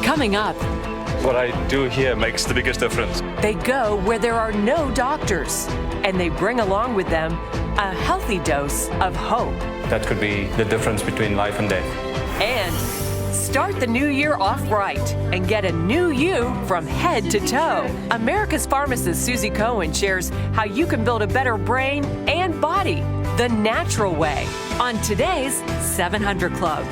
Coming up, what I do here makes the biggest difference. they go where there are no doctors, and they bring along with them a healthy dose of hope. That could be the difference between life and death. And start the new year off right and get a new you from head to toe. America's Pharmacist Suzy Cohen shares how you can build a better brain and body the natural way on today's 700 Club.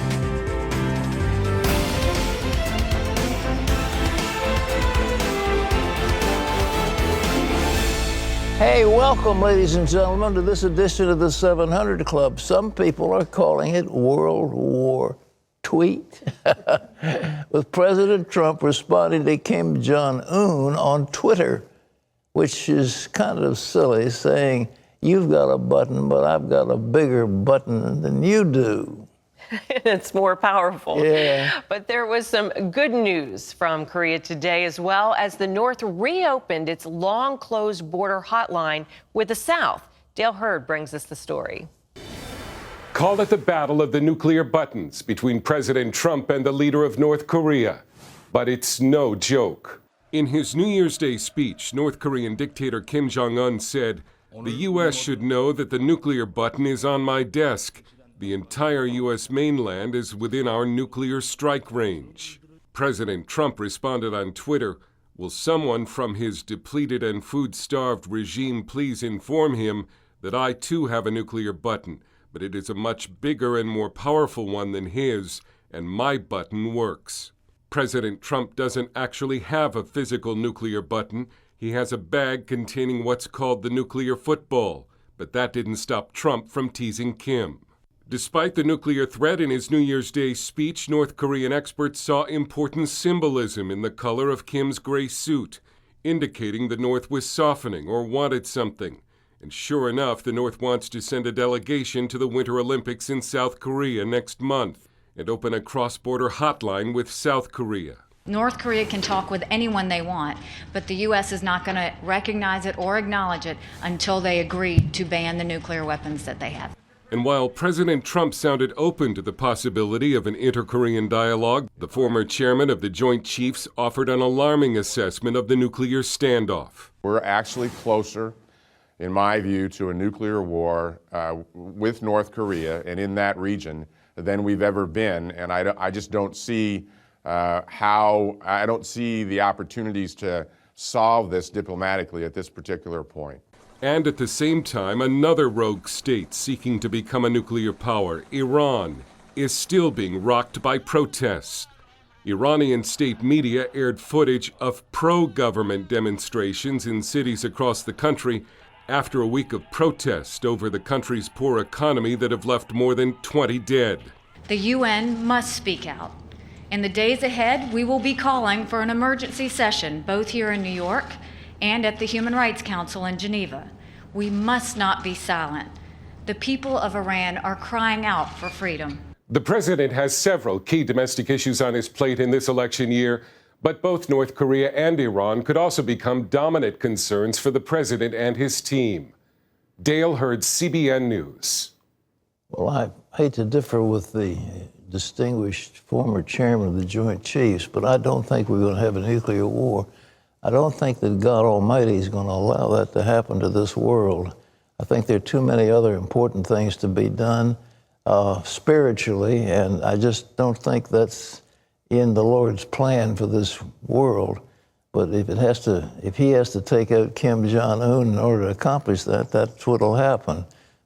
Hey, welcome, ladies and gentlemen, to this edition of the 700 Club. Some people are calling it World War Tweet, with President Trump responding to Kim Jong-un on Twitter, which is kind of silly, saying, "You've got a button, but I've got a bigger button than you do." It's more powerful. Yeah. But there was some good news from Korea today as well, as the North reopened its long-closed border hotline with the South. Dale Hurd brings us the story. Call it the battle of the nuclear buttons between President Trump and the leader of North Korea. But it's no joke. In his New Year's Day speech, North Korean dictator Kim Jong-un said, "The U.S. should know that the nuclear button is on my desk. The entire U.S. mainland is within our nuclear strike range." President Trump responded on Twitter, "Will someone from his depleted and food-starved regime please inform him that I too have a nuclear button, but it is a much bigger and more powerful one than his, and my button works." President Trump doesn't actually have a physical nuclear button. He has a bag containing what's called the nuclear football, but that didn't stop Trump from teasing Kim. Despite the nuclear threat in his New Year's Day speech, North Korean experts saw important symbolism in the color of Kim's gray suit, indicating the North was softening or wanted something. And sure enough, the North wants to send a delegation to the Winter Olympics in South Korea next month and open a cross-border hotline with South Korea. North Korea can talk with anyone they want, but the U.S. is not going to recognize it or acknowledge it until they agree to ban the nuclear weapons that they have. And while President Trump sounded open to the possibility of an inter-Korean dialogue, the former chairman of the Joint Chiefs offered an alarming assessment of the nuclear standoff. We're actually closer, in my view, to a nuclear war with North Korea and in that region than we've ever been. And I just don't see I don't see the opportunities to solve this diplomatically at this particular point. And at the same time, another rogue state seeking to become a nuclear power, Iran, is still being rocked by protests. Iranian state media aired footage of pro-government demonstrations in cities across the country after a week of protest over the country's poor economy that have left more than 20 dead. The UN must speak out. In the days ahead, we will be calling for an emergency session, both here in New York and at the Human Rights Council in Geneva. We must not be silent. The people of Iran are crying out for freedom. The president has several key domestic issues on his plate in this election year, but both North Korea and Iran could also become dominant concerns for the president and his team. Dale Hurd, CBN News. Well, I hate to differ with the distinguished former chairman of the Joint Chiefs, but I don't think we're going to have a nuclear war. I don't think that God Almighty is going to allow that to happen to this world. I think there are too many other important things to be done spiritually, and I just don't think that's in the Lord's plan for this world. But if he has to take out Kim Jong-un in order to accomplish that, that's what'll happen.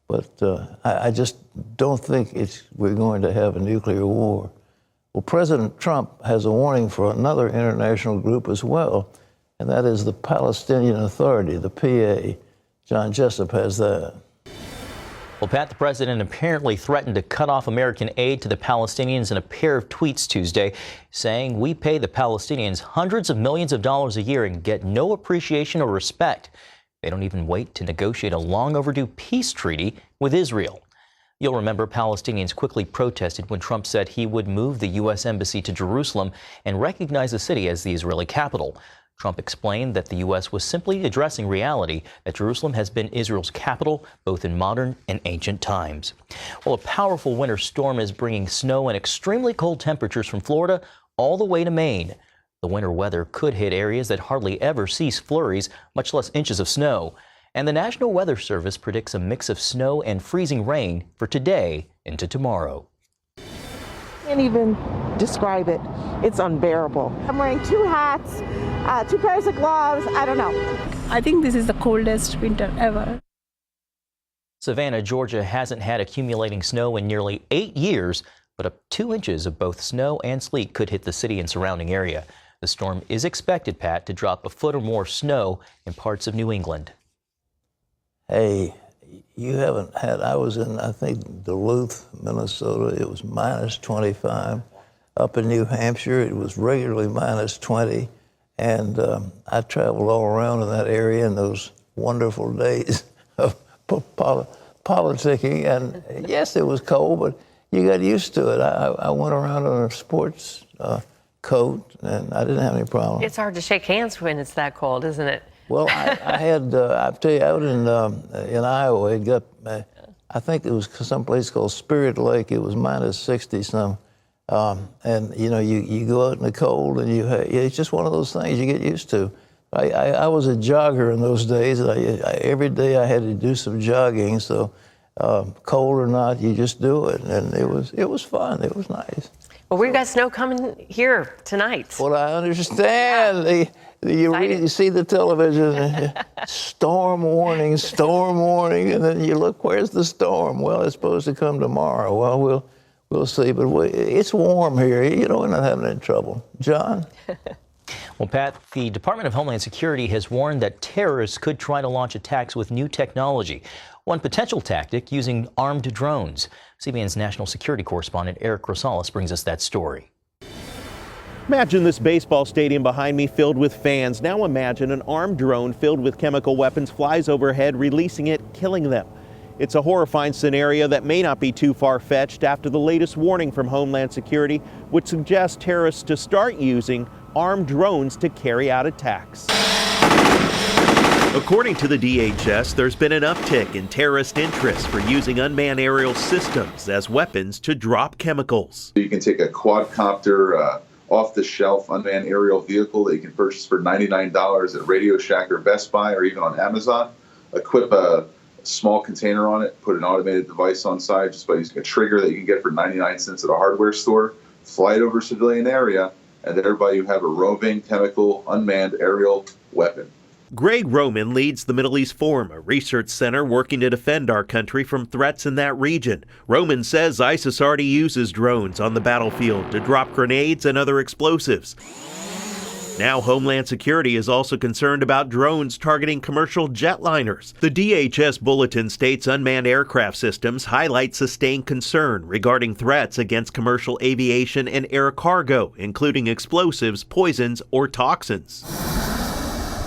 But I just don't think we're going to have a nuclear war. Well, President Trump has a warning for another international group as well, and that is the Palestinian Authority, the PA. John Jessup has that. Well, Pat, the president apparently threatened to cut off American aid to the Palestinians in a pair of tweets Tuesday, saying, "We pay the Palestinians hundreds of millions of dollars a year and get no appreciation or respect. They don't even wait to negotiate a long overdue peace treaty with Israel." You'll remember Palestinians quickly protested when Trump said he would move the U.S. embassy to Jerusalem and recognize the city as the Israeli capital. Trump explained that the U.S. was simply addressing reality, that Jerusalem has been Israel's capital both in modern and ancient times. Well, a powerful winter storm is bringing snow and extremely cold temperatures from Florida all the way to Maine. The winter weather could hit areas that hardly ever see flurries, much less inches of snow. And the National Weather Service predicts a mix of snow and freezing rain for today into tomorrow. Can't even describe it. It's unbearable. I'm wearing 2 hats, 2 pairs of gloves. I don't know. I think this is the coldest winter ever. Savannah, Georgia hasn't had accumulating snow in nearly 8 years, but up 2 inches of both snow and sleet could hit the city and surrounding area. The storm is expected, Pat, to drop a foot or more snow in parts of New England. Hey, you haven't had, I was in, I think, Duluth, Minnesota. It was minus 25. Up in New Hampshire, it was regularly minus 20. And I traveled all around in that area in those wonderful days of politicking. And yes, it was cold, but you got used to it. I went around in a sports coat, and I didn't have any problem. It's hard to shake hands when it's that cold, isn't it? Well, I had, I'll tell you, out in Iowa, it got, I think it was someplace called Spirit Lake. It was minus 60 some. And, you know, you go out in the cold, and it's just one of those things you get used to. I was a jogger in those days. Every day I had to do some jogging, so cold or not, you just do it. And it was fun. It was nice. Well, we've got snow coming here tonight. Well, I understand. You see the television, storm warning, and then you look, where's the storm? Well, it's supposed to come tomorrow. Well, we'll see. But it's warm here. You know, we're not having any trouble. John? Well, Pat, the Department of Homeland Security has warned that terrorists could try to launch attacks with new technology. One potential tactic, using armed drones. CBN's national security correspondent Eric Rosales brings us that story. Imagine this baseball stadium behind me filled with fans. Now imagine an armed drone filled with chemical weapons flies overhead, releasing it, killing them. It's a horrifying scenario that may not be too far-fetched after the latest warning from Homeland Security, which suggests terrorists to start using armed drones to carry out attacks. According to the DHS, there's been an uptick in terrorist interest for using unmanned aerial systems as weapons to drop chemicals. You can take a quadcopter, off-the-shelf unmanned aerial vehicle that you can purchase for $99 at Radio Shack or Best Buy or even on Amazon, equip a small container on it, put an automated device on side just by using a trigger that you can get for 99 cents at a hardware store, fly it over a civilian area, and thereby you have a roving, chemical, unmanned aerial weapon. Greg Roman leads the Middle East Forum, a research center working to defend our country from threats in that region. Roman says ISIS already uses drones on the battlefield to drop grenades and other explosives. Now Homeland Security is also concerned about drones targeting commercial jetliners. The DHS bulletin states unmanned aircraft systems highlight sustained concern regarding threats against commercial aviation and air cargo, including explosives, poisons, or toxins.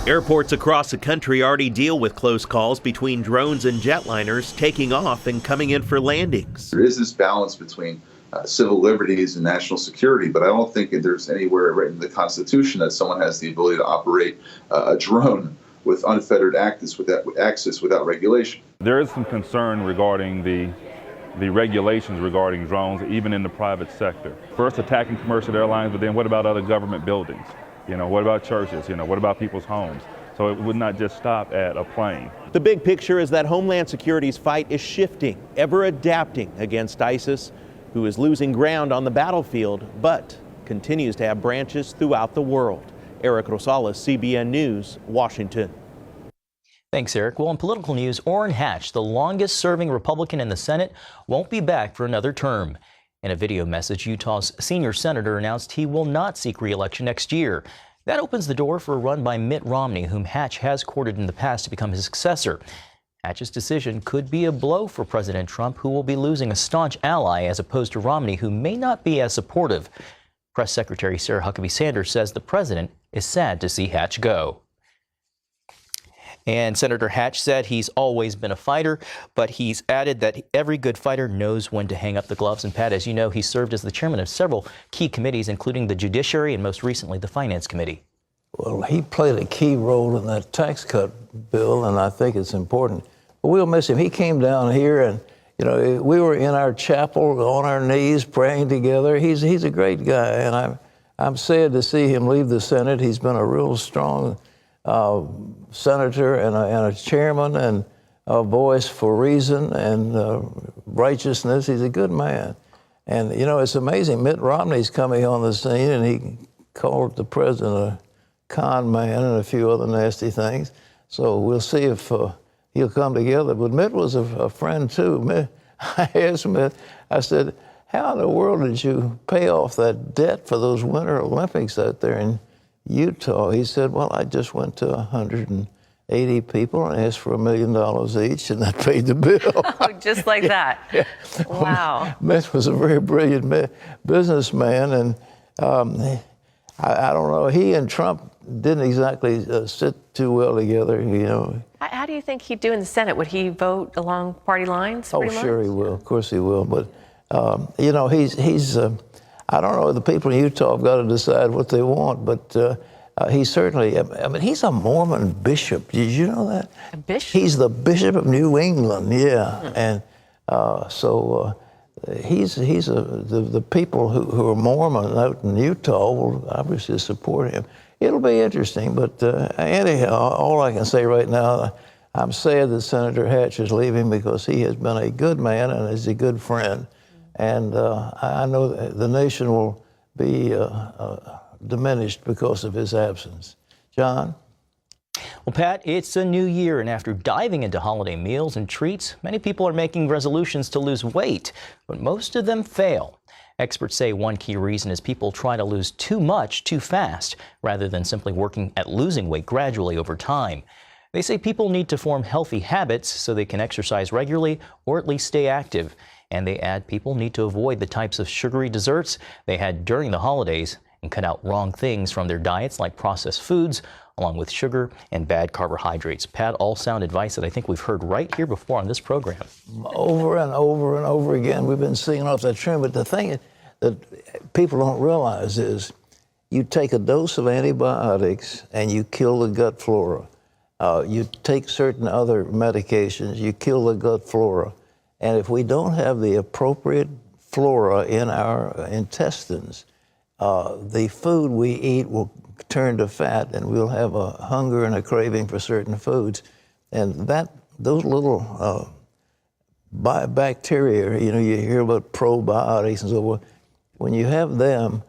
Airports across the country already deal with close calls between drones and jetliners taking off and coming in for landings. There is this balance between civil liberties and national security, but I don't think there's anywhere written in the Constitution that someone has the ability to operate a drone with unfettered access without regulation. There is some concern regarding the regulations regarding drones, even in the private sector. First attacking commercial airlines, but then what about other government buildings? You know, what about churches? You know, what about people's homes? So it would not just stop at a plane. The big picture is that Homeland Security's fight is shifting, ever adapting against ISIS, who is losing ground on the battlefield, but continues to have branches throughout the world. Eric Rosales, CBN News, Washington. Thanks, Eric. Well, in political news, Orrin Hatch, the longest-serving Republican in the Senate, won't be back for another term. In a video message, Utah's senior senator announced he will not seek re-election next year. That opens the door for a run by Mitt Romney, whom Hatch has courted in the past to become his successor. Hatch's decision could be a blow for President Trump, who will be losing a staunch ally, as opposed to Romney, who may not be as supportive. Press Secretary Sarah Huckabee Sanders says the president is sad to see Hatch go. And Senator Hatch said he's always been a fighter, but he's added that every good fighter knows when to hang up the gloves. And Pat, as you know, he served as the chairman of several key committees, including the Judiciary and most recently the Finance Committee. Well, he played a key role in that tax cut bill, and I think it's important. But we'll miss him. He came down here, and you know, we were in our chapel on our knees praying together. He's a great guy, and I'm sad to see him leave the Senate. He's been a real strong senator and a chairman and a voice for reason and righteousness. He's a good man. And, you know, it's amazing. Mitt Romney's coming on the scene, and he called the president a con man and a few other nasty things. So we'll see if he'll come together. But Mitt was a friend, too. I asked Mitt, I said, how in the world did you pay off that debt for those Winter Olympics out there in Utah? He said, well, I just went to 180 people and asked for $1 million each, and that paid the bill. Oh, just like that. Yeah. Wow. Mitt was a very brilliant businessman, and I don't know, he and Trump didn't exactly sit too well together, you know. How do you think he'd do in the Senate? Would he vote along party lines? Oh, sure he will. Of course he will. But, you know, he's I don't know, the people in Utah have got to decide what they want, but he certainly, I mean, he's a Mormon bishop. Did you know that? A bishop? He's the Bishop of New England, yeah. And so the people who are Mormon out in Utah will obviously support him. It'll be interesting, but anyhow, all I can say right now, I'm sad that Senator Hatch is leaving because he has been a good man and is a good friend. And I know the nation will be diminished because of his absence. John? Well, Pat, it's a new year, and after diving into holiday meals and treats, many people are making resolutions to lose weight, but most of them fail. Experts say one key reason is people try to lose too much too fast, rather than simply working at losing weight gradually over time. They say people need to form healthy habits so they can exercise regularly or at least stay active. And they add people need to avoid the types of sugary desserts they had during the holidays and cut out wrong things from their diets like processed foods, along with sugar and bad carbohydrates. Pat, all sound advice that I think we've heard right here before on this program. Over and over and over again, we've been singing off that tune, but the thing that people don't realize is you take a dose of antibiotics and you kill the gut flora. You take certain other medications, you kill the gut flora. And if we don't have the appropriate flora in our intestines, the food we eat will turn to fat, and we'll have a hunger and a craving for certain foods. And those little bacteria, you know, you hear about probiotics and so forth. When you have them,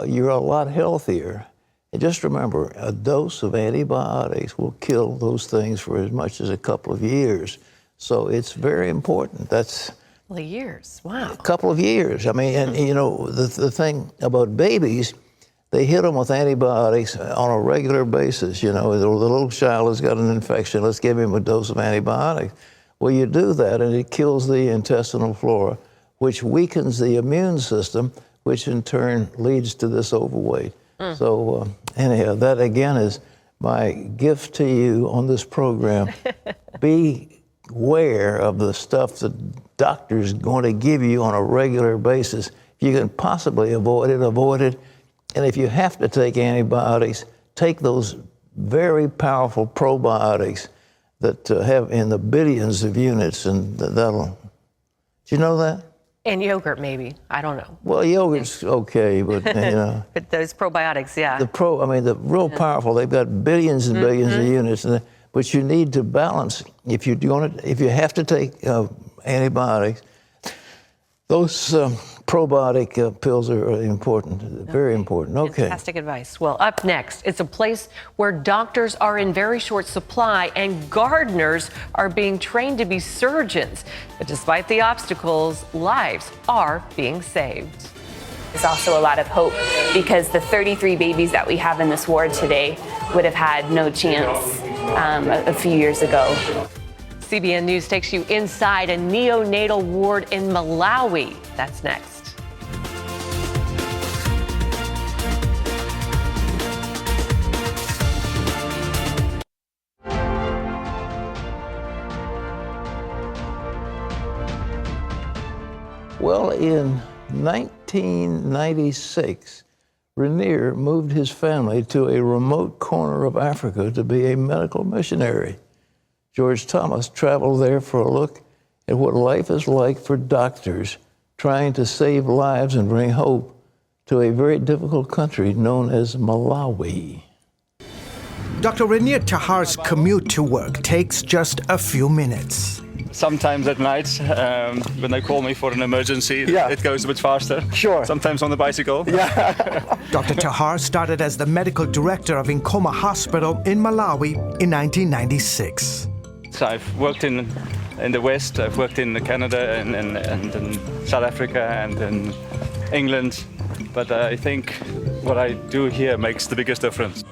you're a lot healthier. And just remember, a dose of antibiotics will kill those things for as much as a couple of years. So it's very important. That's Well, years. Wow. a couple of years. I mean, and you know, the thing about babies, they hit them with antibiotics on a regular basis. You know, the little child has got an infection, let's give him a dose of antibiotics. Well, you do that and it kills the intestinal flora, which weakens the immune system, which in turn leads to this overweight. So anyhow, that again is my gift to you on this program. Be aware of the stuff that doctors are going to give you on a regular basis. If you can possibly avoid it, avoid it. And if you have to take antibiotics, take those very powerful probiotics that have in the billions of units, and that'll. Do you know that? And yogurt, maybe. I don't know. Well, yogurt's okay, but you know. But those probiotics, yeah. The real powerful, they've got billions and billions of units, but you need to balance. If you have to take antibiotics, those probiotic pills are important, very important. Okay. Fantastic advice. Well, up next, it's a place where doctors are in very short supply and gardeners are being trained to be surgeons. But despite the obstacles, lives are being saved. There's also a lot of hope because the 33 babies that we have in this ward today would have had no chance a few years ago. CBN News takes you inside a neonatal ward in Malawi. That's next. Well, in 1996, Rainier moved his family to a remote corner of Africa to be a medical missionary. George Thomas traveled there for a look at what life is like for doctors trying to save lives and bring hope to a very difficult country known as Malawi. Dr. Rainier Tahar's commute to work takes just a few minutes. Sometimes at night, when they call me for an emergency, it goes a bit faster. Sure. Sometimes on the bicycle. Dr. Tahar started as the medical director of Nkoma Hospital in Malawi in 1996. So I've worked in the West, I've worked in Canada and in South Africa and in England. But I think what I do here makes the biggest difference.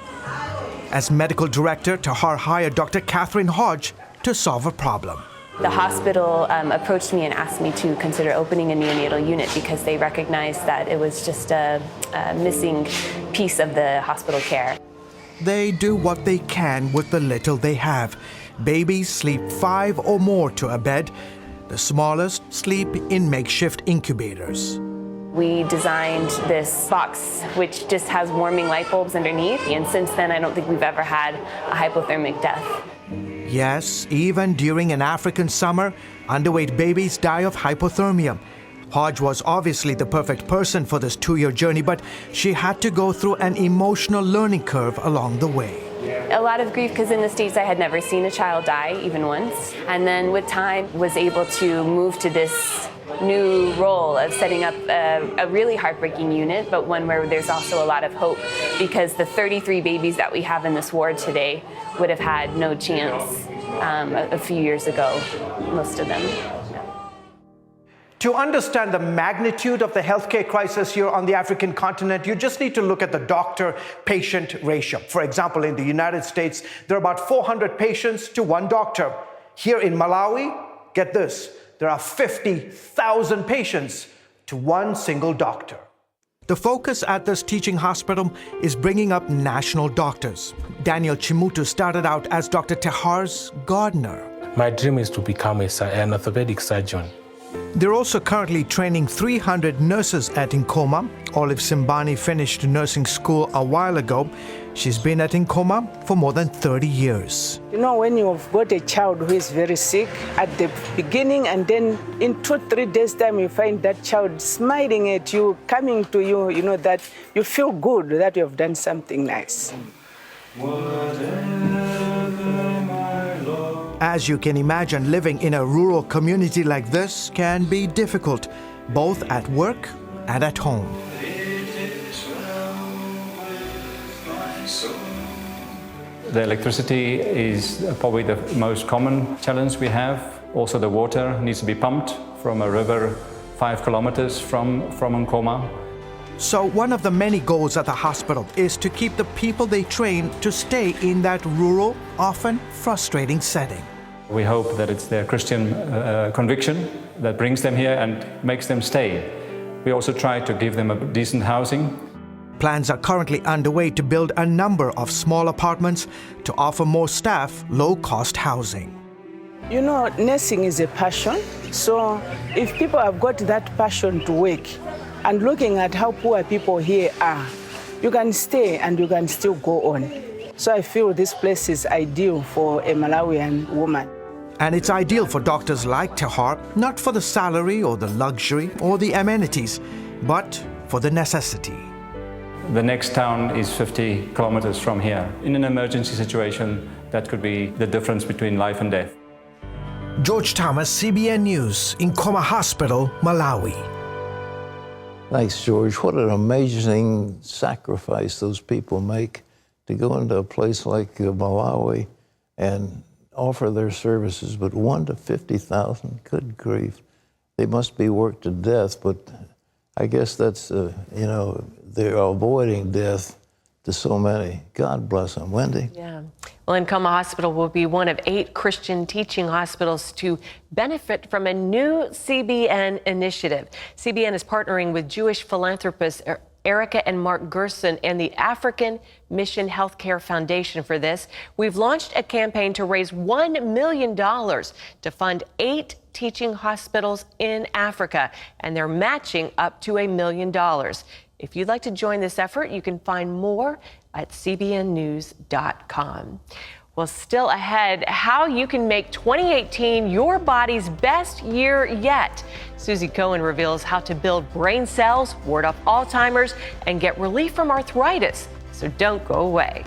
As medical director, Tahar hired Dr. Catherine Hodge to solve a problem. The hospital approached me and asked me to consider opening a neonatal unit because they recognized that it was just a missing piece of the hospital care. They do what they can with the little they have. Babies sleep 5 or more to a bed. The smallest sleep in makeshift incubators. We designed this box which just has warming light bulbs underneath, and since then I don't think we've ever had a hypothermic death. Yes, even during an African summer, underweight babies die of hypothermia. Hodge was obviously the perfect person for this 2-year journey, but she had to go through an emotional learning curve along the way. A lot of grief because in the States I had never seen a child die, even once. And then with time was able to move to this new role of setting up a really heartbreaking unit, but one where there's also a lot of hope because the 33 babies that we have in this ward today would have had no chance a few years ago, most of them. To understand the magnitude of the healthcare crisis here on the African continent, you just need to look at the doctor-patient ratio. For example, in the United States, there are about 400 patients to 1 doctor. Here in Malawi, get this, there are 50,000 patients to 1 single doctor. The focus at this teaching hospital is bringing up national doctors. Daniel Chimutu started out as Dr. Tahar's gardener. My dream is to become an orthopedic surgeon. They're also currently training 300 nurses at Nkoma. Olive Simbani finished nursing school a while ago. She's been at Nkoma for more than 30 years. You know, when you've got a child who is very sick at the beginning, and then in 2-3 days' time, you find that child smiling at you, coming to you, you know, that you feel good that you have done something nice. As you can imagine, living in a rural community like this can be difficult, both at work and at home. The electricity is probably the most common challenge we have. Also the water needs to be pumped from a river 5 kilometers from Nkoma. So one of the many goals at the hospital is to keep the people they train to stay in that rural, often frustrating setting. We hope that it's their Christian conviction that brings them here and makes them stay. We also try to give them a decent housing. Plans are currently underway to build a number of small apartments to offer more staff low-cost housing. You know, nursing is a passion. So if people have got that passion to work, and looking at how poor people here are, you can stay and you can still go on. So I feel this place is ideal for a Malawian woman. And it's ideal for doctors like Tahar, not for the salary or the luxury or the amenities, but for the necessity. The next town is 50 kilometers from here. In an emergency situation, that could be the difference between life and death. George Thomas, CBN News, Nkoma Hospital, Malawi. Thanks, George. What an amazing sacrifice those people make to go into a place like Malawi and offer their services, but 1 to 50,000, good grief. They must be worked to death, but I guess that's, you know, they're avoiding death to so many. God bless them. Wendy? Yeah. Well, Nkoma Hospital will be one of 8 Christian teaching hospitals to benefit from a new CBN initiative. CBN is partnering with Jewish philanthropists Erica and Mark Gerson and the African Mission Healthcare Foundation for this. We've launched a campaign to raise $1 million to fund 8 teaching hospitals in Africa, and they're matching up to $1 million. If you'd like to join this effort, you can find more at cbnnews.com. Well, still ahead, how you can make 2018 your body's best year yet. Suzy Cohen reveals how to build brain cells, ward off Alzheimer's, and get relief from arthritis. So don't go away.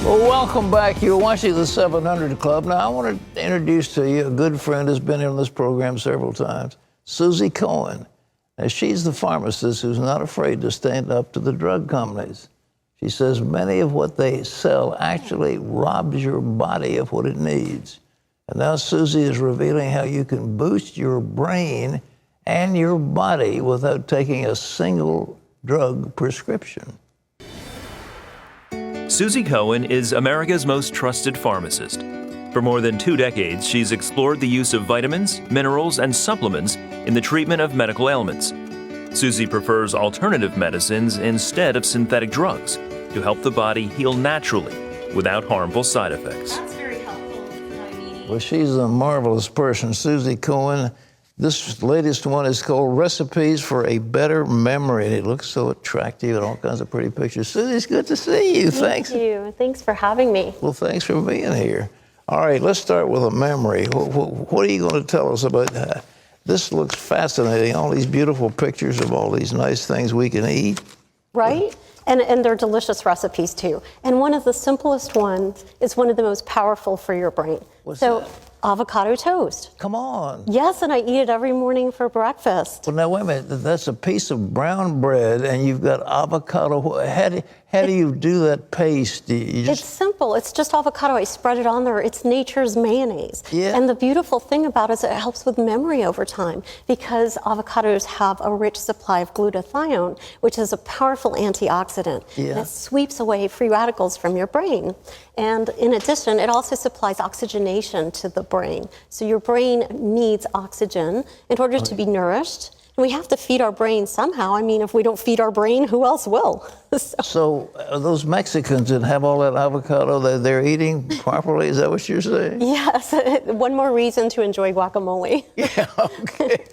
Well, welcome back. You're watching the 700 Club. Now, I want to introduce to you a good friend who's been on this program several times, Suzy Cohen. Now, she's the pharmacist who's not afraid to stand up to the drug companies. She says many of what they sell actually robs your body of what it needs. And now Suzy is revealing how you can boost your brain and your body without taking a single drug prescription. Suzy Cohen is America's most trusted pharmacist. For more than 2 decades, she's explored the use of vitamins, minerals, and supplements in the treatment of medical ailments. Suzy prefers alternative medicines instead of synthetic drugs to help the body heal naturally without harmful side effects. That's very helpful. Well, she's a marvelous person, Suzy Cohen. This latest one is called Recipes for a Better Memory, and it looks so attractive and all kinds of pretty pictures. Suzy, it's good to see you. Thanks. Thank you. Thanks for having me. Well, thanks for being here. All right, let's start with a memory. What are you going to tell us about that? This looks fascinating, all these beautiful pictures of all these nice things we can eat. Right? And they're delicious recipes, too. And one of the simplest ones is one of the most powerful for your brain. What's that? Avocado toast. Come on. Yes, and I eat it every morning for breakfast. Well, now, wait a minute. That's a piece of brown bread, and you've got avocado. How do you do that paste? It's simple. It's just avocado. I spread it on there. It's nature's mayonnaise. Yeah. And the beautiful thing about it is it helps with memory over time because avocados have a rich supply of glutathione, which is a powerful antioxidant. Yeah. And it sweeps away free radicals from your brain. And in addition, it also supplies oxygenation to the brain. So your brain needs oxygen in order to be nourished. And we have to feed our brain somehow. I mean, if we don't feed our brain, who else will? So those Mexicans that have all that avocado, they're eating properly? Is that what you're saying? Yes. One more reason to enjoy guacamole. Yeah, okay.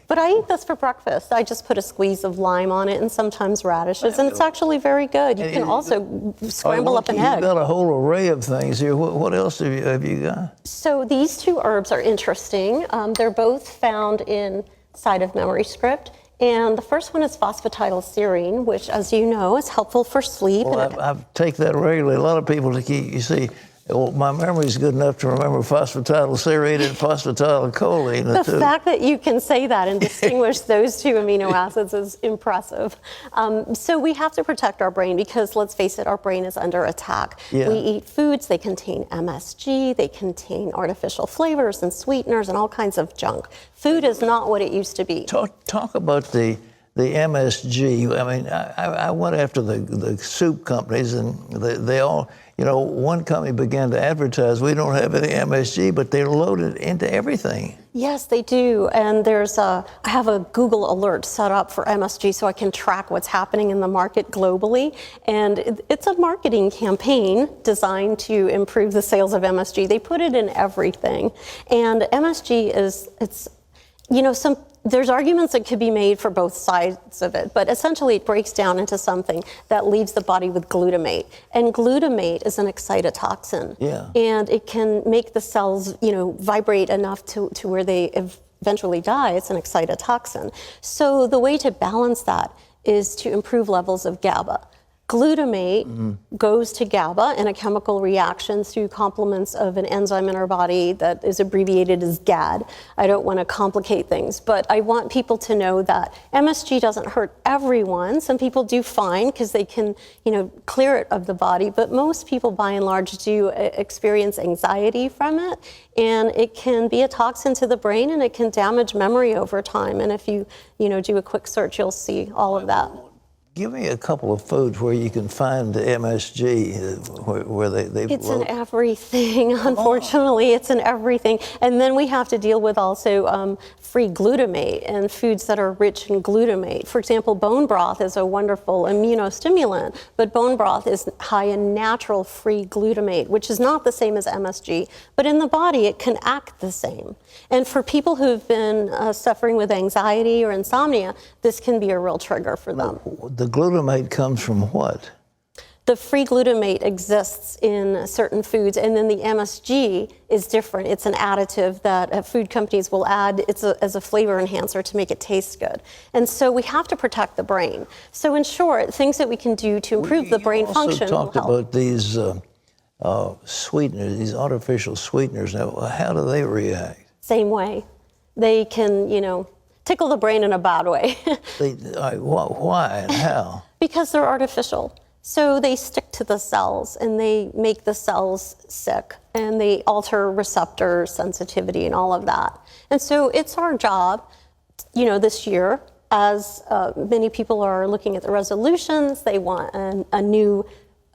But I eat this for breakfast. I just put a squeeze of lime on it and sometimes radishes, and it's actually very good. You can also scramble up an egg. You've got a whole array of things here. What else have you got? So these two herbs are interesting. They're both found inside of memory script. And the first one is phosphatidylserine, which, as you know, is helpful for sleep. Well, I take that regularly. A lot of people, you see, well, my memory is good enough to remember phosphatidylserine and phosphatidylcholine. The fact that you can say that and distinguish those two amino acids is impressive. So we have to protect our brain because, let's face it, our brain is under attack. Yeah. We eat foods, they contain MSG, they contain artificial flavors and sweeteners and all kinds of junk. Food is not what it used to be. Talk about the MSG. I mean, I went after the soup companies, and they all, one company began to advertise, we don't have any MSG, but they're loaded into everything. Yes, they do. And I have a Google alert set up for MSG so I can track what's happening in the market globally. And it's a marketing campaign designed to improve the sales of MSG. They put it in everything. And MSG there's arguments that could be made for both sides of it, but essentially it breaks down into something that leaves the body with glutamate. And glutamate is an excitotoxin. Yeah. And it can make the cells, vibrate enough to where they eventually die. It's an excitotoxin. So the way to balance that is to improve levels of GABA. Glutamate goes to GABA in a chemical reaction through complements of an enzyme in our body that is abbreviated as GAD. I don't want to complicate things, but I want people to know that MSG doesn't hurt everyone. Some people do fine because they can, clear it of the body, but most people by and large do experience anxiety from it, and it can be a toxin to the brain and it can damage memory over time. And if you, do a quick search, you'll see all of that. Give me a couple of foods where you can find the MSG, where they. It's in everything, unfortunately. It's in everything. And then we have to deal with also free glutamate and foods that are rich in glutamate. For example, bone broth is a wonderful immunostimulant, but bone broth is high in natural free glutamate, which is not the same as MSG, but in the body it can act the same. And for people who've been suffering with anxiety or insomnia, this can be a real trigger for them. The glutamate comes from what? The free glutamate exists in certain foods, and then the MSG is different. It's an additive that food companies will add as a flavor enhancer to make it taste good. And so we have to protect the brain. So in short, things that we can do to improve the brain function will help. You also talked about these sweeteners, these artificial sweeteners. Now, how do they react? Same way. They can, tickle the brain in a bad way. Why and how? Because they're artificial. So they stick to the cells and they make the cells sick and they alter receptor sensitivity and all of that. And so it's our job, this year, as many people are looking at the resolutions, they want a new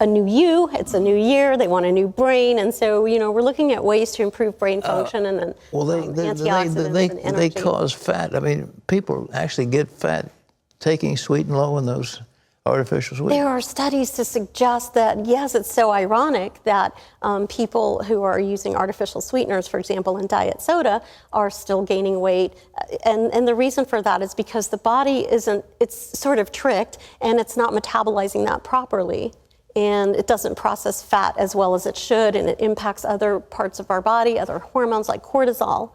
you, it's a new year, they want a new brain, and so, we're looking at ways to improve brain function and then antioxidants and energy. They cause fat. I mean, people actually get fat taking sweet and low in those artificial sweeteners. There are studies to suggest that, yes, it's so ironic that people who are using artificial sweeteners, for example, in diet soda, are still gaining weight. And the reason for that is because the body it's sort of tricked and it's not metabolizing that properly. And it doesn't process fat as well as it should, and it impacts other parts of our body, other hormones like cortisol.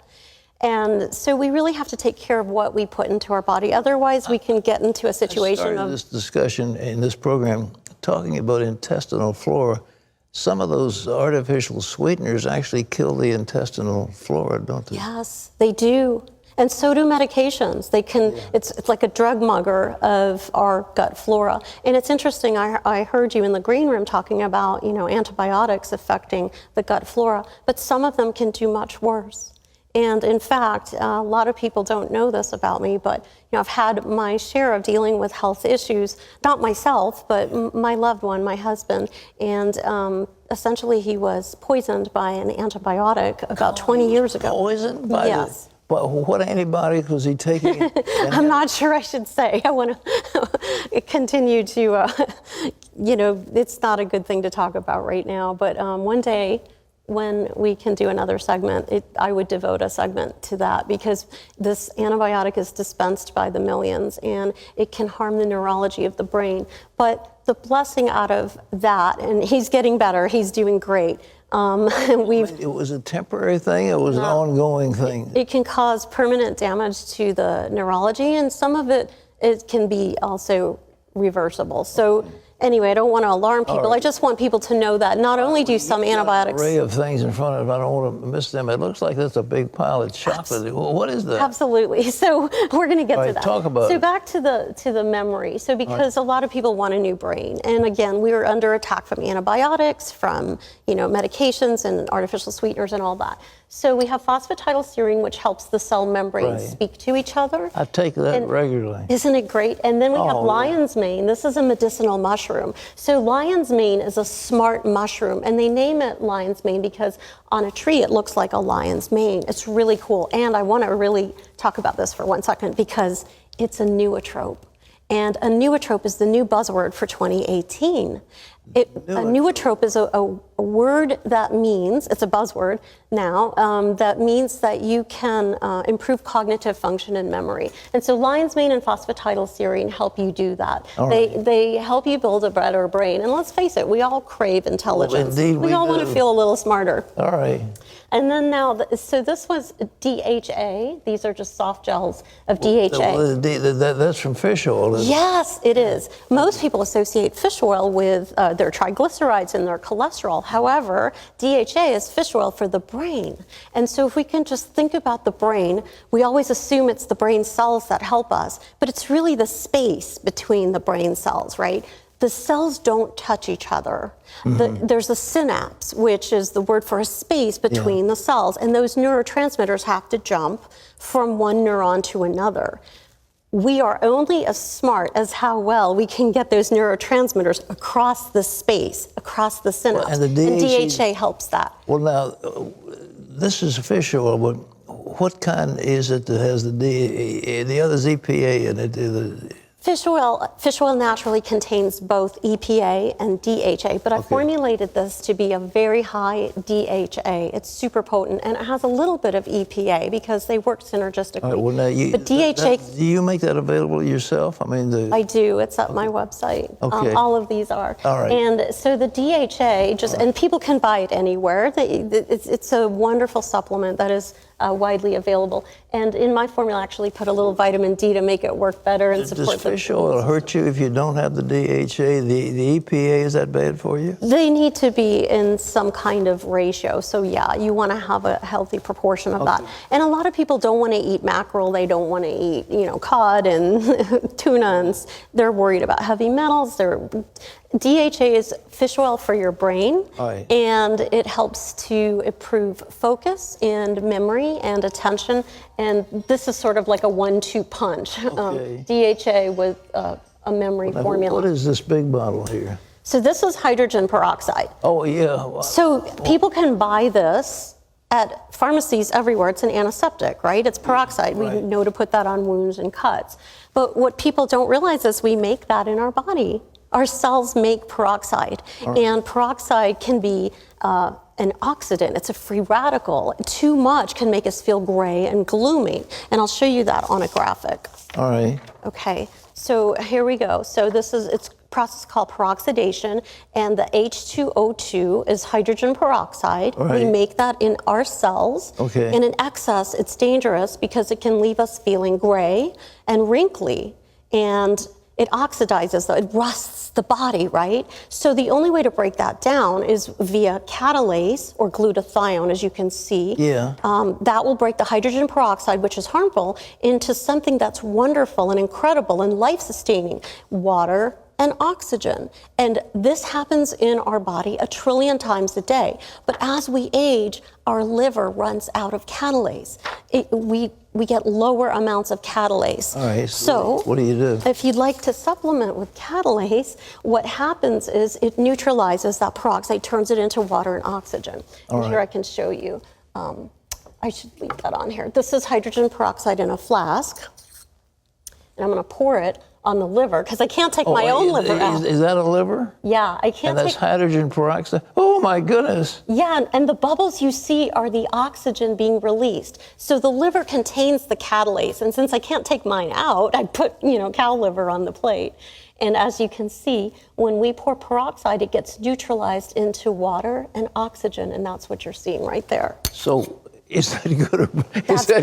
And so we really have to take care of what we put into our body. Otherwise, we can get into a situation of this discussion in this program talking about intestinal flora. Some of those artificial sweeteners actually kill the intestinal flora, don't they? Yes, they do. And so do medications. They can. It's like a drug mugger of our gut flora. And it's interesting. I heard you in the green room talking about antibiotics affecting the gut flora, but some of them can do much worse. And in fact, a lot of people don't know this about me, but I've had my share of dealing with health issues, not myself, but my loved one, my husband, and essentially he was poisoned by an antibiotic about 20 years ago. Poisoned? Yes. But what antibiotics was he taking? I'm not sure I should say. I want to continue to, it's not a good thing to talk about right now, but one day, when we can do another segment, I would devote a segment to that because this antibiotic is dispensed by the millions and it can harm the neurology of the brain. But the blessing out of that, and he's getting better, he's doing great. It was a temporary thing, it was an ongoing thing. It can cause permanent damage to the neurology, and some of it can be also reversible. So anyway, I don't want to alarm people. I just want people to know that not only do some antibiotics... An array of things in front of it. I don't want to miss them. It looks like that's a big pile of chocolate. What is that? Absolutely. So we're going to get to that. Talk about it. So back to the memory. So because a lot of people want a new brain, and again, we were under attack from antibiotics, from medications and artificial sweeteners and all that. So we have phosphatidylserine, which helps the cell membranes speak to each other. I take that regularly. Isn't it great? And then we have lion's mane. This is a medicinal mushroom. So lion's mane is a smart mushroom, and they name it lion's mane because on a tree it looks like a lion's mane. It's really cool. And I want to really talk about this for 1 second because it's a nootrope. And a nootrope is the new buzzword for 2018. A nootrope is a word that means, it's a buzzword now, that means that you can improve cognitive function and memory. And so lion's mane and phosphatidylserine help you do that. They help you build a better brain. And let's face it, we all crave intelligence. Well, indeed, we all want to feel a little smarter. All right. And then now, so this was DHA. These are just soft gels of DHA. That's from fish oil, isn't it? Yes, it is. Most people associate fish oil with their triglycerides and their cholesterol. However, DHA is fish oil for the brain. And so if we can just think about the brain, we always assume it's the brain cells that help us, but it's really the space between the brain cells, right? The cells don't touch each other. There's a synapse, which is the word for a space between the cells, and those neurotransmitters have to jump from one neuron to another. we are only as smart as how well we can get those neurotransmitters across the space, across the synapse. Well, and the DHA helps that. Well, now, this is official, but what kind is it that has the DHA? The other's EPA in it. Fish oil naturally contains both EPA and DHA, but I formulated this to be a very high DHA. It's super potent, and it has a little bit of EPA because they work synergistically. All right, well, now but DHA... do you make that available yourself? I mean, I do. It's at my website. Okay. All of these are. All right. And so the DHA, and people can buy it anywhere. It's a wonderful supplement that is widely available. And in my formula, I actually put a little vitamin D to make it work better and support Does fish oil hurt you if you don't have the DHA? The EPA, is that bad for you? They need to be in some kind of ratio. So yeah, you want to have a healthy proportion of that. And a lot of people don't want to eat mackerel. They don't want to eat, cod and tuna. And they're worried about heavy metals. DHA is fish oil for your brain, and it helps to improve focus and memory and attention. And this is sort of like a 1-2 punch. DHA with a memory formula. What is this big bottle here? So this is hydrogen peroxide. Oh, yeah. So people can buy this at pharmacies everywhere. It's an antiseptic, right? It's peroxide. We know to put that on wounds and cuts. But what people don't realize is we make that in our body. Our cells make peroxide, and peroxide can be an oxidant. It's a free radical. Too much can make us feel gray and gloomy, and I'll show you that on a graphic. All right. Okay, so here we go. So it's a process called peroxidation, and the H2O2 is hydrogen peroxide. We make that in our cells, and in excess, it's dangerous because it can leave us feeling gray and wrinkly, and it oxidizes, it rusts the body, right? So the only way to break that down is via catalase or glutathione, as you can see. Yeah. That will break the hydrogen peroxide, which is harmful, into something that's wonderful and incredible and life-sustaining, water and oxygen. And this happens in our body 1 trillion times a day. But as we age, our liver runs out of catalase. We get lower amounts of catalase. All right, so what do you do? If you'd like to supplement with catalase, what happens is it neutralizes that peroxide, turns it into water and oxygen. And here I can show you. I should leave that on here. This is hydrogen peroxide in a flask. And I'm going to pour it on the liver because I can't take my own liver out. Is that a liver? Yeah, I can't. And that's hydrogen peroxide? Oh my goodness. Yeah, and the bubbles you see are the oxygen being released. So the liver contains the catalase, and since I can't take mine out, I put, cow liver on the plate. And as you can see, when we pour peroxide, it gets neutralized into water and oxygen, and that's what you're seeing right there. So is that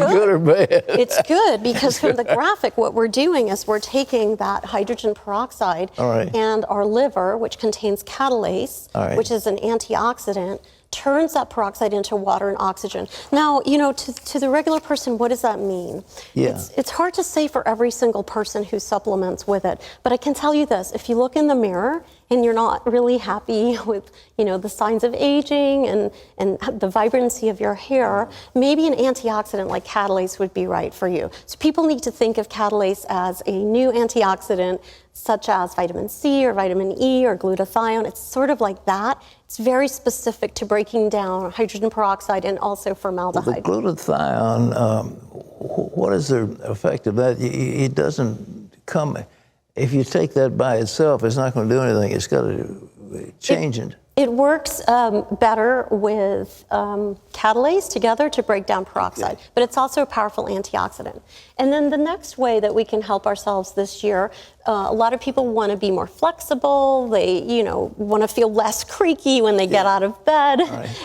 good or bad? It's good because from the graphic, what we're doing is we're taking that hydrogen peroxide and our liver, which contains catalase, which is an antioxidant, turns that peroxide into water and oxygen. Now, to the regular person, what does that mean? Yeah. It's hard to say for every single person who supplements with it, but I can tell you this, if you look in the mirror and you're not really happy with, the signs of aging and the vibrancy of your hair, maybe an antioxidant like catalase would be right for you. So people need to think of catalase as a new antioxidant, such as vitamin C or vitamin E or glutathione. It's sort of like that. It's very specific to breaking down hydrogen peroxide and also formaldehyde. The glutathione, what is the effect of that? It doesn't come, if you take that by itself, it's not going to do anything. It's got to change it. It works better with catalase together to break down peroxide, but it's also a powerful antioxidant. And then the next way that we can help ourselves this year, a lot of people want to be more flexible. They, want to feel less creaky when they get out of bed.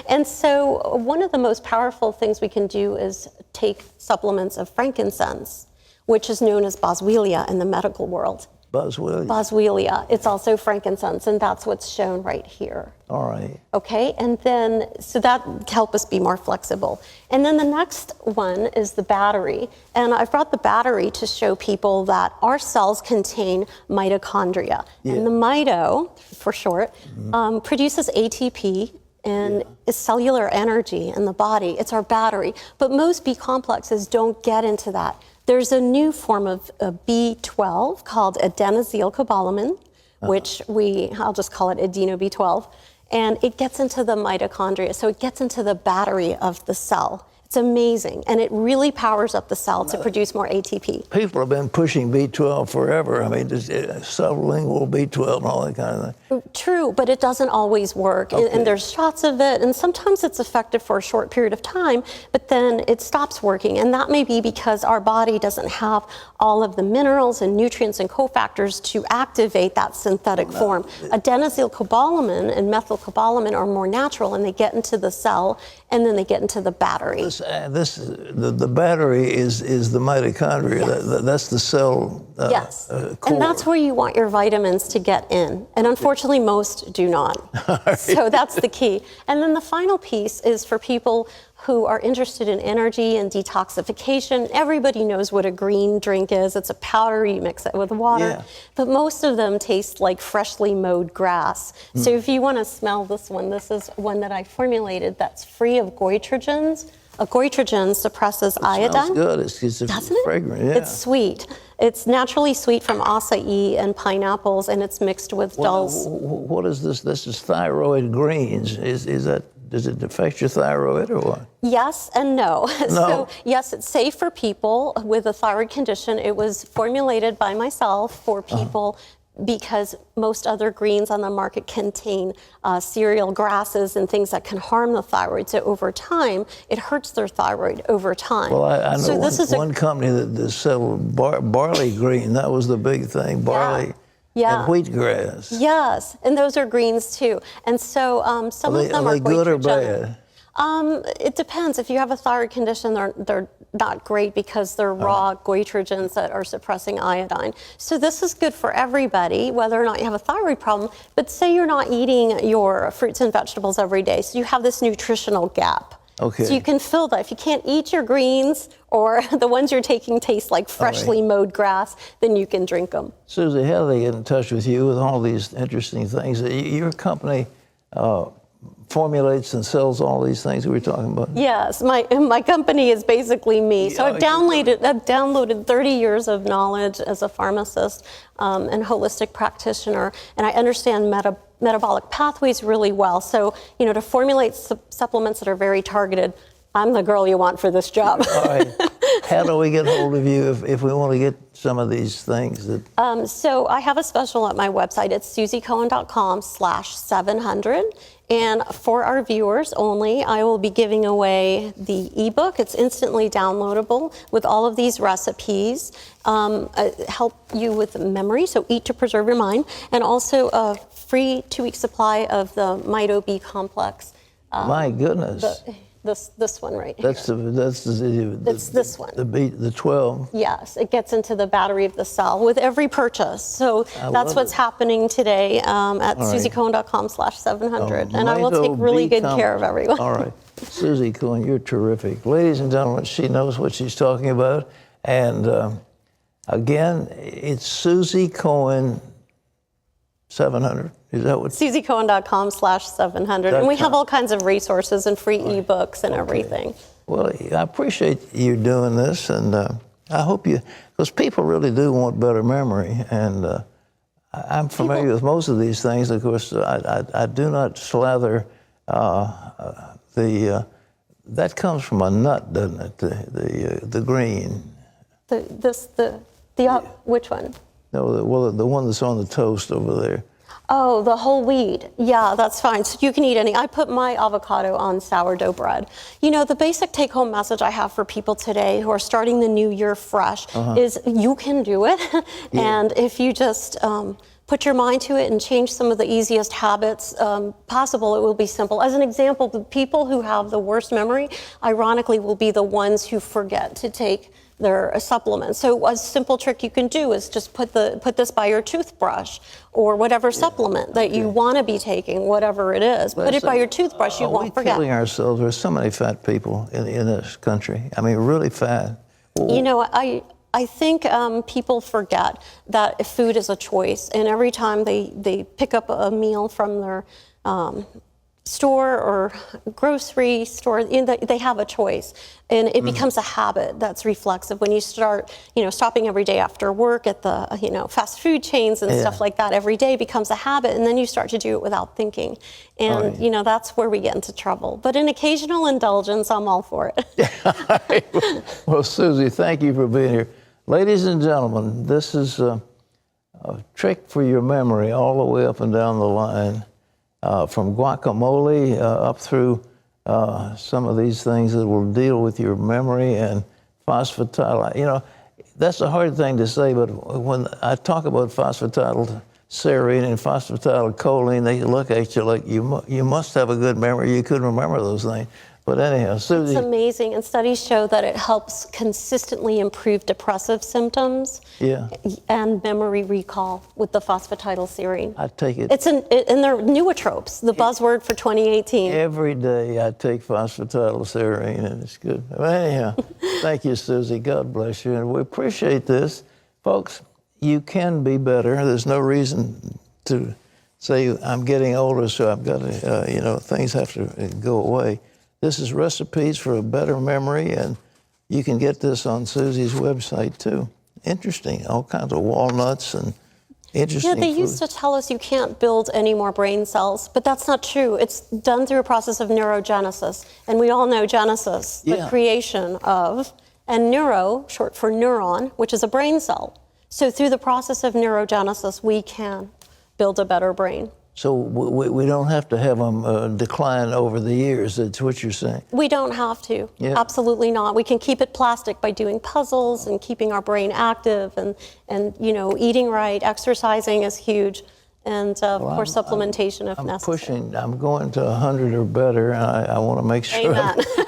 And so one of the most powerful things we can do is take supplements of frankincense, which is known as boswellia in the medical world. Boswellia. It's also frankincense, and that's what's shown right here. All right. Okay, and then, so that help us be more flexible. And then the next one is the battery. And I've brought the battery to show people that our cells contain mitochondria. And the mito, for short, produces ATP and is cellular energy in the body. It's our battery. But most B complexes don't get into that There's a new form of B12 called adenosylcobalamin, which I'll just call it adeno B12, and it gets into the mitochondria, so it gets into the battery of the cell. It's amazing, and it really powers up the cell to produce more ATP. People have been pushing B12 forever. I mean, sublingual B12 and all that kind of thing. True, but it doesn't always work, and there's shots of it, and sometimes it's effective for a short period of time, but then it stops working, and that may be because our body doesn't have all of the minerals and nutrients and cofactors to activate that synthetic form. Adenosylcobalamin and methylcobalamin are more natural, and they get into the cell, and then they get into the battery. The battery is the mitochondria. Yes. That's the cell yes. core. And that's where you want your vitamins to get in. And unfortunately, most do not. So that's the key. And then the final piece is for people who are interested in energy and detoxification. Everybody knows what a green drink is. It's a powder, you mix it with water. Yeah. But most of them taste like freshly mowed grass. So if you want to smell this one, this is one that I formulated that's free of goitrogens. A goitrogen suppresses iodine. Smells good. It's fragrant. Yeah. It's sweet. It's naturally sweet from acai and pineapples, and it's mixed with dulse. What is this? This is thyroid greens. Does it affect your thyroid or what? Yes and no. No. So yes, it's safe for people with a thyroid condition. It was formulated by myself for people because most other greens on the market contain cereal grasses and things that can harm the thyroid. So over time, it hurts their thyroid over time. Well, I know so one company that sold barley green. That was the big thing, barley. Yeah. And wheatgrass. Yes, and those are greens too. And so some of them are they good or bad? It depends. If you have a thyroid condition, they're not great because they're raw goitrogens that are suppressing iodine. So this is good for everybody, whether or not you have a thyroid problem. But say you're not eating your fruits and vegetables every day, so you have this nutritional gap. Okay. So you can fill that. If you can't eat your greens or the ones you're taking taste like freshly mowed grass, then you can drink them. Suzy, how do they get in touch with you with all these interesting things? Your company formulates and sells all these things that we're talking about? Yes, my company is basically me. So I've downloaded 30 years of knowledge as a pharmacist and holistic practitioner, and I understand metabolic pathways really well. So, to formulate supplements that are very targeted, I'm the girl you want for this job. All right. How do we get hold of you if we want to get some of these things? So I have a special at my website. It's suzycohen.com/700. And for our viewers only, I will be giving away the ebook. It's instantly downloadable with all of these recipes, help you with memory, so eat to preserve your mind, and also a free 2-week supply of the Mito B complex. My goodness. This one right here. It's this one. The 12. Yes, it gets into the battery of the cell with every purchase. So that's what's happening today at suzycohen.com/700. And I will take really good care of everyone. All right. Suzy Cohen, you're terrific. Ladies and gentlemen, she knows what she's talking about. And again, it's Suzy Cohen 700. Is that what? suzycohen.com/700. And we have all kinds of resources and free ebooks and everything. Well, I appreciate you doing this, and I hope because people really do want better memory, and I'm familiar with most of these things. Of course, I do not slather that comes from a nut, doesn't it? The green. Which one? No, the one that's on the toast over there. Oh, the whole wheat. Yeah, that's fine. So you can eat any. I put my avocado on sourdough bread. The basic take-home message I have for people today who are starting the new year fresh is you can do it. And if you just put your mind to it and change some of the easiest habits possible, it will be simple. As an example, the people who have the worst memory, ironically, will be the ones who forget to take their supplements. So a simple trick you can do is just put this by your toothbrush or whatever supplement that you want to be taking, whatever it is. Put it by your toothbrush, you won't forget. Are we killing ourselves? There's so many fat people in this country. I mean, really fat. I think people forget that food is a choice, and every time they pick up a meal from their store or grocery store, they have a choice. And it becomes a habit that's reflexive when you start, stopping every day after work at the, fast food chains and stuff like that. Every day becomes a habit, and then you start to do it without thinking. And, that's where we get into trouble. But an occasional indulgence, I'm all for it. Well, Suzy, thank you for being here. Ladies and gentlemen, this is a trick for your memory all the way up and down the line. From guacamole up through some of these things that will deal with your memory and phosphatidylserine. That's a hard thing to say, but when I talk about phosphatidylserine and phosphatidylcholine, they look at you like you must have a good memory. You couldn't remember those things. But anyhow, Suzy. It's amazing, and studies show that it helps consistently improve depressive symptoms and memory recall with the phosphatidylserine. I take it. It's in their neurotropes, the buzzword for 2018. Every day I take phosphatidylserine, and it's good. But anyhow, thank you, Suzy. God bless you, and we appreciate this. Folks, you can be better. There's no reason to say I'm getting older, so I've got to, things have to go away. This is Recipes for a Better Memory, and you can get this on Suzy's website, too. Interesting, all kinds of walnuts and interesting they food. used to tell us you can't build any more brain cells, but that's not true. It's done through a process of neurogenesis, and we all know genesis, the creation of, and neuro, short for neuron, which is a brain cell. So through the process of neurogenesis, we can build a better brain. So we don't have to have them decline over the years, that's what you're saying? We don't have to, absolutely not. We can keep it plastic by doing puzzles and keeping our brain active and eating right, exercising is huge, and of course supplementation if necessary. I'm going to 100 or better, and I want to make sure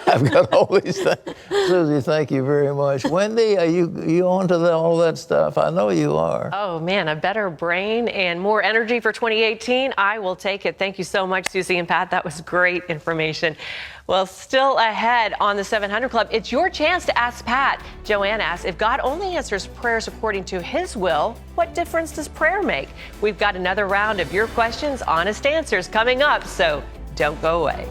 I've got all these things. Suzy, thank you very much. Wendy, are you on to all that stuff? I know you are. Oh man, a better brain and more energy for 2018. I will take it. Thank you so much, Suzy and Pat. That was great information. Well, still ahead on the 700 Club, it's your chance to ask Pat. Joanne asks, if God only answers prayers according to his will, what difference does prayer make? We've got another round of your questions, honest answers coming up, so don't go away.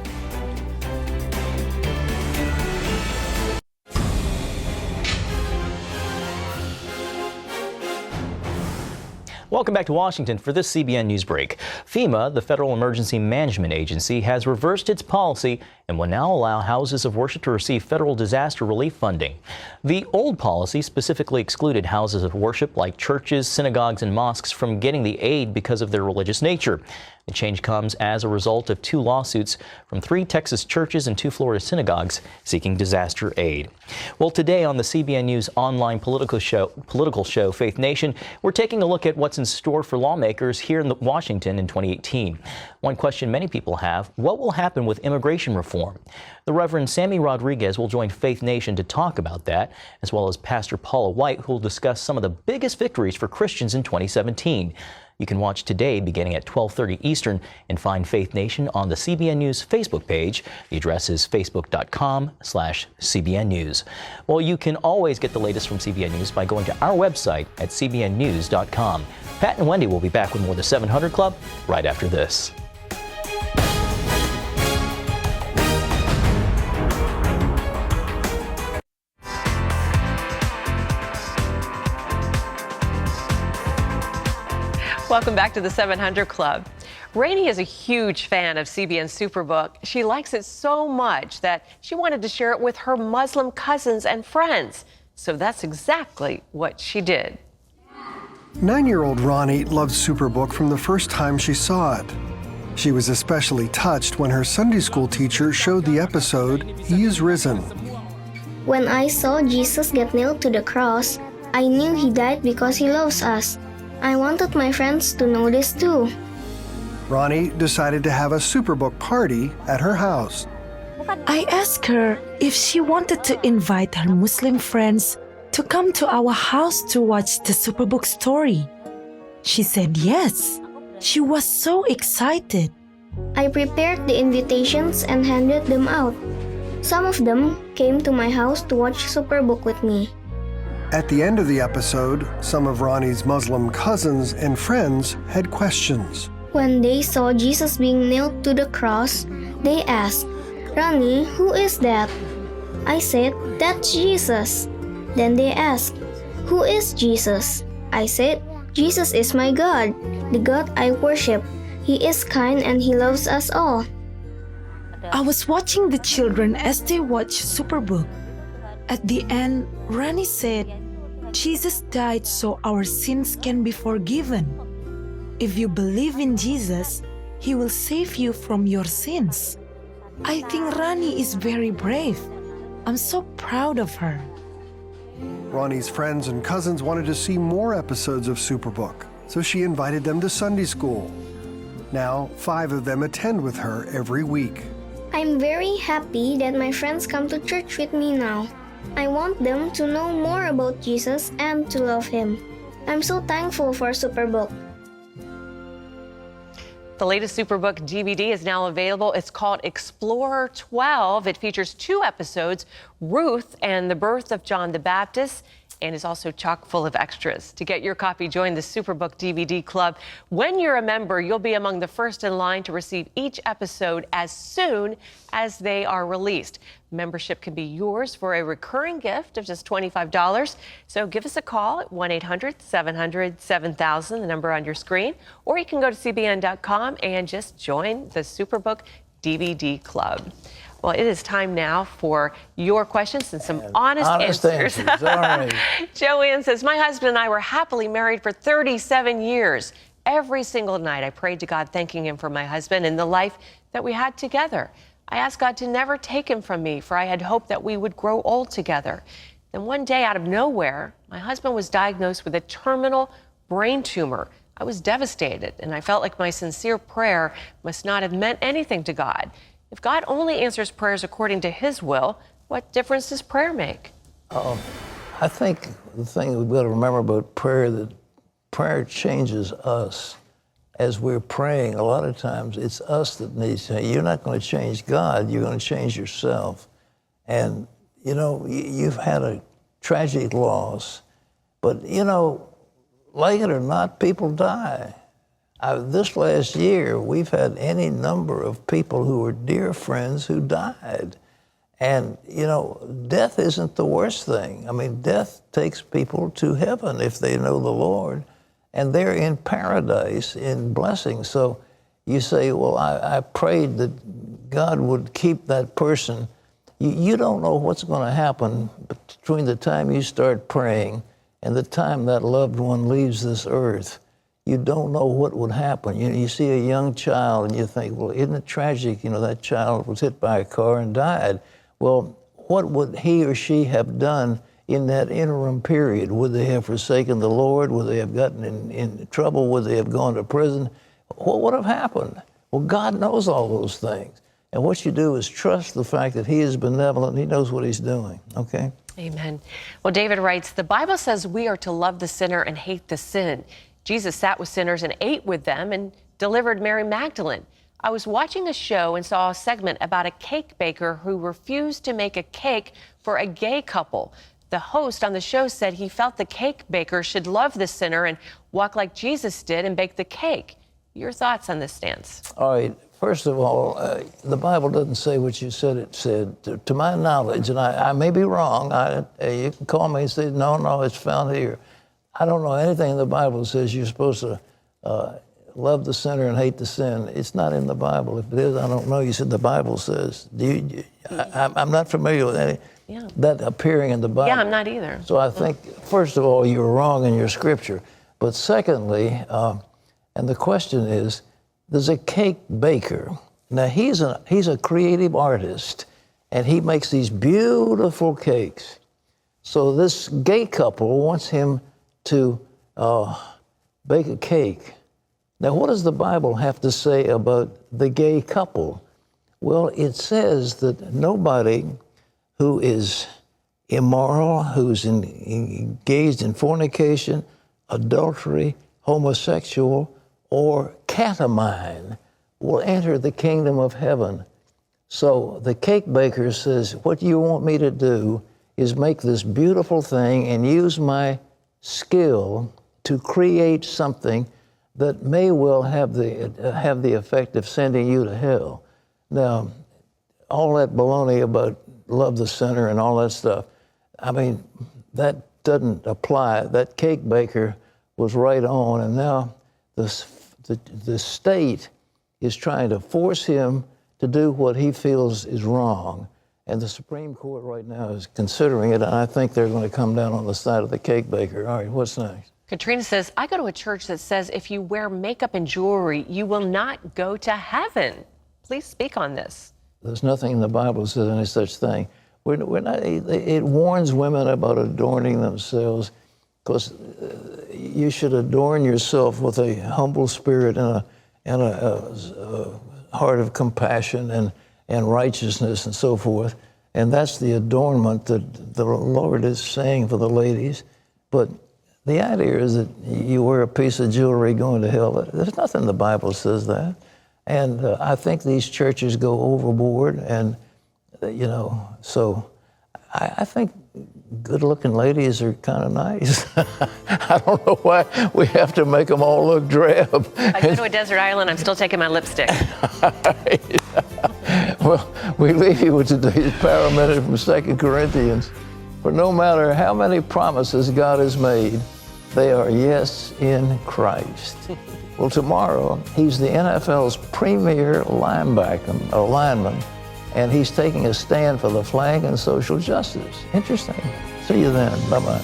Welcome back to Washington for this CBN News Break. FEMA, the Federal Emergency Management Agency, has reversed its policy and will now allow houses of worship to receive federal disaster relief funding. The old policy specifically excluded houses of worship like churches, synagogues, and mosques from getting the aid because of their religious nature. The change comes as a result of 2 lawsuits from 3 Texas churches and 2 Florida synagogues seeking disaster aid. Well, today on the CBN News online political show, Faith Nation, we're taking a look at what's in store for lawmakers here in Washington in 2018. One question many people have, what will happen with immigration reform? The Reverend Sammy Rodriguez will join Faith Nation to talk about that, as well as Pastor Paula White, who will discuss some of the biggest victories for Christians in 2017. You can watch today beginning at 12:30 Eastern and find Faith Nation on the CBN News Facebook page. The address is facebook.com/CBN News. Well, you can always get the latest from CBN News by going to our website at cbnnews.com. Pat and Wendy will be back with more of the 700 Club right after this. Welcome back to the 700 Club. Rainey is a huge fan of CBN Superbook. She likes it so much that she wanted to share it with her Muslim cousins and friends. So that's exactly what she did. 9-year-old Ronnie loved Superbook from the first time she saw it. She was especially touched when her Sunday school teacher showed the episode, He is Risen. When I saw Jesus get nailed to the cross, I knew he died because he loves us. I wanted my friends to know this too. Ronnie decided to have a Superbook party at her house. I asked her if she wanted to invite her Muslim friends to come to our house to watch the Superbook story. She said yes. She was so excited. I prepared the invitations and handed them out. Some of them came to my house to watch Superbook with me. At the end of the episode, some of Ronnie's Muslim cousins and friends had questions. When they saw Jesus being nailed to the cross, they asked, "Ronnie, who is that?" I said, "That's Jesus." Then they asked, "Who is Jesus?" I said, "Jesus is my God, the God I worship. He is kind and He loves us all." I was watching the children as they watched Superbook. At the end, Rani said, "Jesus died so our sins can be forgiven. If you believe in Jesus, He will save you from your sins." I think Rani is very brave. I'm so proud of her. Ronnie's friends and cousins wanted to see more episodes of Superbook, so she invited them to Sunday school. Now, 5 of them attend with her every week. I'm very happy that my friends come to church with me now. I want them to know more about Jesus and to love Him. I'm so thankful for Superbook. The latest Superbook DVD is now available. It's called Explorer 12. It features 2 episodes, Ruth and the Birth of John the Baptist, and is also chock full of extras. To get your copy, join the Superbook DVD Club. When you're a member, you'll be among the first in line to receive each episode as soon as they are released. Membership can be yours for a recurring gift of just $25. So give us a call at 1-800-700-7000, the number on your screen, or you can go to cbn.com and just join the Superbook DVD Club. Well, it is time now for your questions and some honest answers. All right. Joanne says, my husband and I were happily married for 37 years. Every single night I prayed to God, thanking Him for my husband and the life that we had together. I asked God to never take him from me, for I had hoped that we would grow old together. Then one day, out of nowhere, my husband was diagnosed with a terminal brain tumor. I was devastated, and I felt like my sincere prayer must not have meant anything to God. If God only answers prayers according to His will, what difference does prayer make? I think the thing we've got to remember about prayer, that prayer changes us. As we're praying, a lot of times it's us that needs to. You're not going to change God, you're going to change yourself. And, you know, you've had a tragic loss, but, you know, like it or not, people die. This last year, we've had any number of people who were dear friends who died. And, you know, death isn't the worst thing. I mean, death takes people to heaven if they know the Lord, and they're in paradise, in blessing. So you say, well, I prayed that God would keep that person. You don't know what's going to happen between the time you start praying and the time that loved one leaves this earth. You don't know what would happen. You see a young child and you think, well, isn't it tragic? You know, that child was hit by a car and died. Well, what would he or she have done in that interim period? Would they have forsaken the Lord? Would they have gotten in trouble? Would they have gone to prison? What would have happened? Well, God knows all those things. And what you do is trust the fact that He is benevolent. He knows what He's doing, okay? Amen. Well, David writes, the Bible says we are to love the sinner and hate the sin. Jesus sat with sinners and ate with them and delivered Mary Magdalene. I was watching a show and saw a segment about a cake baker who refused to make a cake for a gay couple. The host on the show said he felt the cake baker should love the sinner and walk like Jesus did and bake the cake. Your thoughts on this stance? All right. First of all, the Bible doesn't say what you said it said. To my knowledge, and I may be wrong, you can call me and say, no, it's found here. I don't know anything in the Bible that says you're supposed to love the sinner and hate the sin. It's not in the Bible. If it is, I don't know. You said the Bible says. I'm not familiar with any that appearing in the Bible. Yeah, I'm not either. So I think, first of all, you're wrong in your scripture. But secondly, and the question is, there's a cake baker. Now, he's a creative artist, and he makes these beautiful cakes. So this gay couple wants him to bake a cake. Now, what does the Bible have to say about the gay couple? Well, it says that nobody who is immoral, who's engaged in fornication, adultery, homosexual, or catamine will enter the kingdom of heaven. So the cake baker says, what you want me to do is make this beautiful thing and use my skill to create something that may well have the effect of sending you to hell. Now, all that baloney about love the sinner and all that stuff, I mean, that doesn't apply. That cake baker was right on, and now the state is trying to force him to do what he feels is wrong. And the Supreme Court right now is considering it, and I think they're going to come down on the side of the cake baker. All right, what's next? Katrina says, I go to a church that says if you wear makeup and jewelry, you will not go to heaven. Please speak on this. There's nothing in the Bible that says any such thing. We're not, it warns women about adorning themselves, because you should adorn yourself with a humble spirit and a heart of compassion and righteousness and so forth. And that's the adornment that the Lord is saying for the ladies. But the idea is that you wear a piece of jewelry going to hell. There's nothing in the Bible says that. And I think these churches go overboard, and so I think good-looking ladies are kind of nice. I don't know why we have to make them all look drab. I go to a desert island, I'm still taking my lipstick. Well, we leave you with today's power minute from 2 Corinthians. For no matter how many promises God has made, they are yes in Christ. Well, tomorrow, he's the NFL's premier lineman, and he's taking a stand for the flag and social justice. Interesting. See you then. Bye-bye.